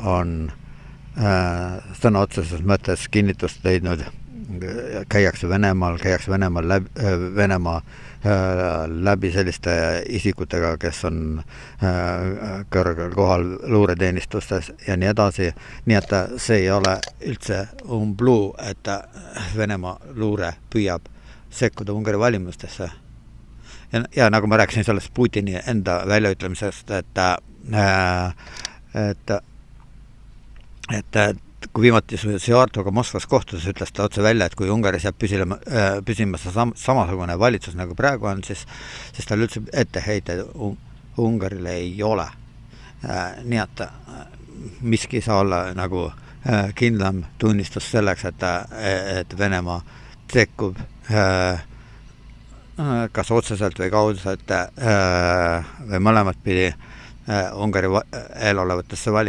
on sõna otseses mõttes kinnitust leidnud, käiakse Venemaal Venemaa läbi selliste isikutega, kes on kõrgel kohal luureteenistustes ja nii edasi. Nii et see ei ole üldse umbluu, et Venemaa luure püüab sekkuda Ungari valimistesse. Ja nagu ma rääkisin sellest Putini enda väljaütlemisest, et kui viimati Siartoga Moskvas kohtudes ütles ta otse välja, et kui Ungaris jääb püsima samasugune valitsus nagu praegu on, siis tal üldse etteheite Ungarile ei ole. Nii et miski saa olla nagu kindlam tunnistus selleks, et Venemaa sekkub kas otseselt või kaudselt või mõlemat pidi Ungari eelolevatesse valimistesse.